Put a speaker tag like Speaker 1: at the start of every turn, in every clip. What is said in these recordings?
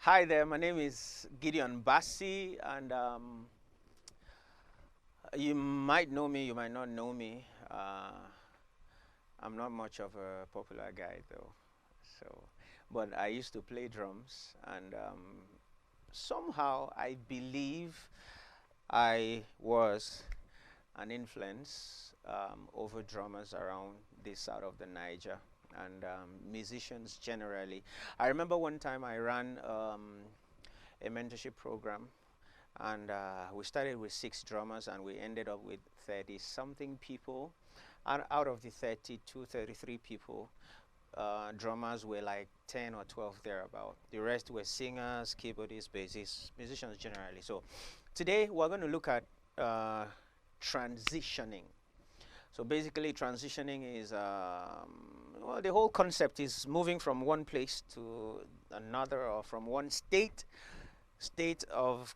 Speaker 1: Hi there, my name is Gideon Bassey, and you might know me, you might not know me. I'm not much of a popular guy though, so but I used to play drums, and somehow I believe I was an influence over drummers around this side of the Niger and musicians generally. I remember one time I ran a mentorship program, and we started with 6 drummers and we ended up with 30 something people, and out of the 32 33 people, drummers were like 10 or 12 thereabout. The rest were singers, keyboardists, bassists, musicians generally. So today we're going to look at transitioning. So basically transitioning is well, the whole concept is moving from one place to another, or from one state of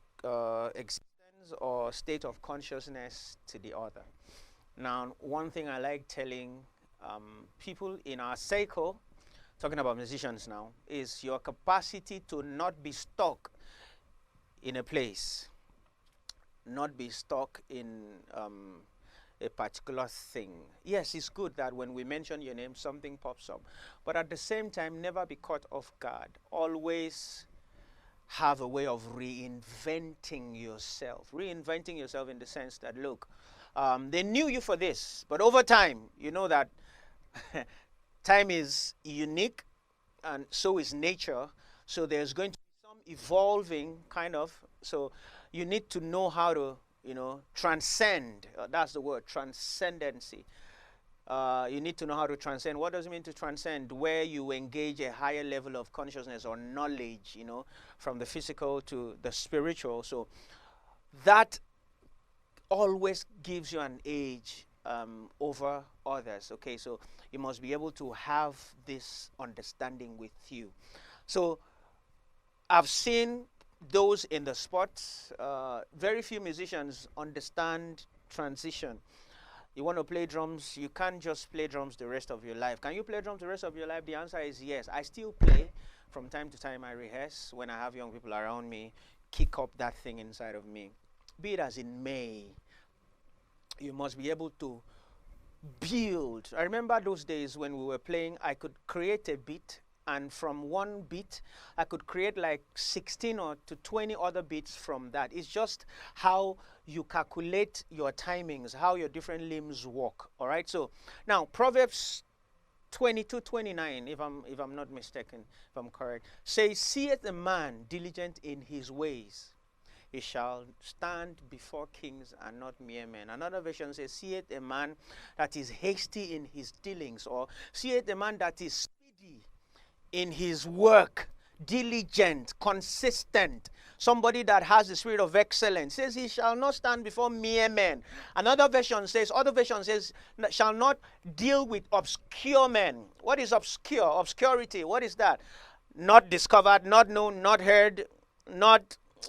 Speaker 1: existence or state of consciousness to the other. Now, one thing I like telling people in our cycle, talking about musicians now, is your capacity to not be stuck in a place, not be stuck in a particular thing. Yes, it's good that when we mention your name, something pops up, but at the same time, never be caught off guard. Always have a way of reinventing yourself. Reinventing yourself in the sense that, look, they knew you for this, but over time, you know that time is unique, and so is nature. So there's going to be some evolving kind of. So you need to know how to, transcend. That's the word, transcendency. You need to know how to transcend. What does it mean to transcend? Where you engage a higher level of consciousness or knowledge, from the physical to the spiritual. So that always gives you an edge over others. Okay, so you must be able to have this understanding with you. So I've seen those in the sports. Very few musicians understand transition. You want to play drums, you can't just play drums the rest of your life. Can you play drums the rest of your life? The answer is yes. I still play. From time to time I rehearse. When I have young people around me, kick up that thing inside of me. Be it as in may, you must be able to build. I remember those days when we were playing, I could create a beat, and from one beat I could create like 16 or to 20 other beats from that. It's just how you calculate your timings, how your different limbs work. All right, so now Proverbs 22:29, if I'm not mistaken, if I'm correct, says, seeth a man diligent in his ways, he shall stand before kings and not mere men. Another version says, seeth a man that is hasty in his dealings, or seeth a man that is speedy in his work, diligent, consistent, somebody that has the spirit of excellence. Says he shall not stand before mere men. Other version says, shall not deal with obscure men. What is obscure? Obscurity, what is that? Not discovered, not known, not heard,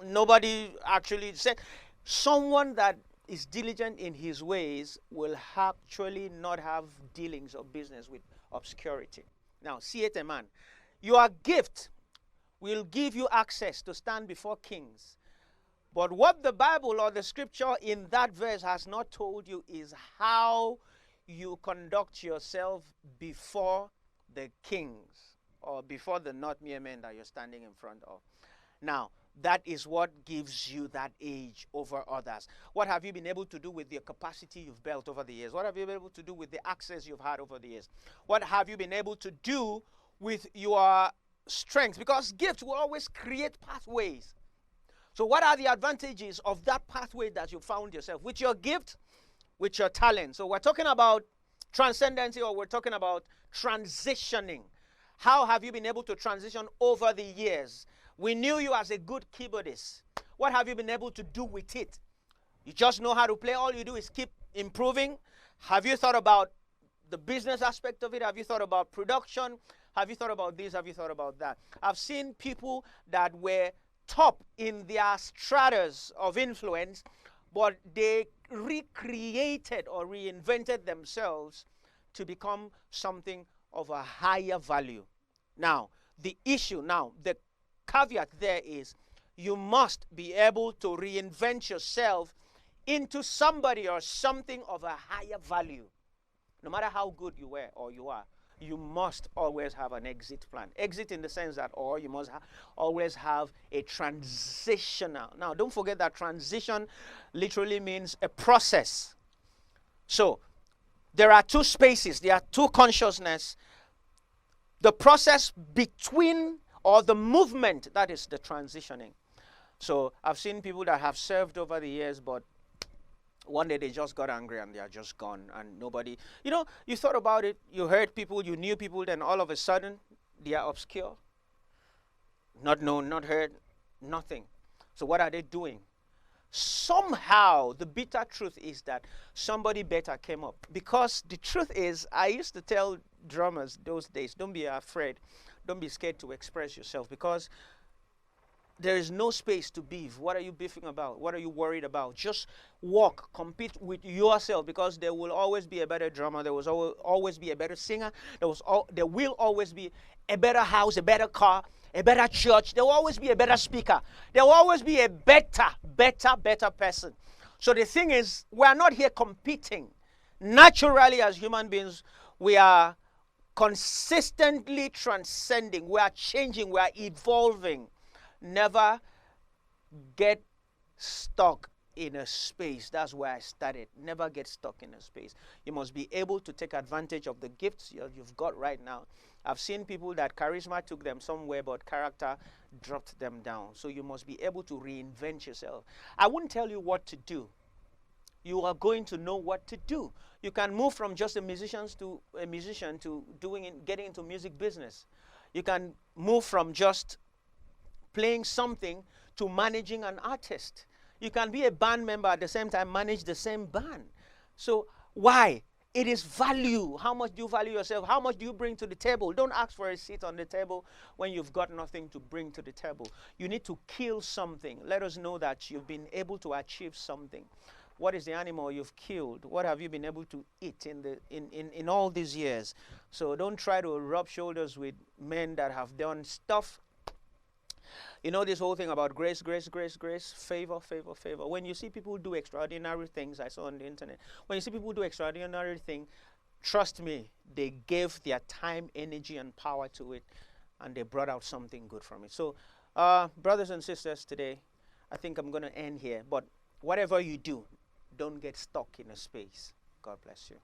Speaker 1: nobody actually said. Someone that is diligent in his ways will actually not have dealings or business with obscurity. Now, see it, a man. Your gift will give you access to stand before kings. But what the Bible or the scripture in that verse has not told you is how you conduct yourself before the kings, or before the not mere men that you're standing in front of. Now, that is what gives you that edge over others. What have you been able to do with the capacity you've built over the years? What have you been able to do with the access you've had over the years? What have you been able to do with your strengths? Because gifts will always create pathways. So what are the advantages of that pathway that you found yourself? With your gift, with your talent. So we're talking about transcendency, or we're talking about transitioning. How have you been able to transition over the years? We knew you as a good keyboardist. What have you been able to do with it? You just know how to play. All you do is keep improving. Have you thought about the business aspect of it? Have you thought about production? Have you thought about this? Have you thought about that? I've seen people that were top in their stratas of influence, but they recreated or reinvented themselves to become something of a higher value. Now, the caveat there is you must be able to reinvent yourself into somebody or something of a higher value. No matter how good you were or you are, you must always have an exit plan. Exit in the sense that, or you must always have a transitional. Now, don't forget that transition literally means a process. So, there are two spaces, there are two consciousness. The process between, or the movement, that is the transitioning. So, I've seen people that have served over the years, but one day they just got angry and they are just gone, and nobody, you thought about it, you heard people, you knew people, then all of a sudden they are obscure, not known, not heard, nothing. So what are they doing? Somehow the bitter truth is that somebody better came up. Because the truth is, I used to tell drummers those days, don't be afraid, don't be scared to express yourself, because there is no space to beef. What are you beefing about? What are you worried about? Just walk, compete with yourself, because there will always be a better drummer. There will always be a better singer. There will always be a better house, a better car, a better church. There will always be a better speaker. There will always be a better person. So the thing is, we are not here competing. Naturally, as human beings, we are consistently transcending. We are changing. We are evolving. Never get stuck in a space. That's where I started. Never get stuck in a space. You must be able to take advantage of the gifts you've got right now. I've seen people that charisma took them somewhere, but character dropped them down. So you must be able to reinvent yourself. I wouldn't tell you what to do. You are going to know what to do. You can move from just a musician to getting into music business. You can move from just playing something to managing an artist. You can be a band member at the same time manage the same band. So why? It is value. How much do you value yourself? How much do you bring to the table? Don't ask for a seat on the table when you've got nothing to bring to the table. You need to kill something. Let us know that you've been able to achieve something. What is the animal you've killed? What have you been able to eat in all these years? So don't try to rub shoulders with men that have done stuff. You know this whole thing about grace, favor. When you see people do extraordinary things, I saw on the internet, when you see people do extraordinary things, trust me, they gave their time, energy, and power to it, and they brought out something good from it. So, brothers and sisters, today, I think I'm going to end here. But whatever you do, don't get stuck in a space. God bless you.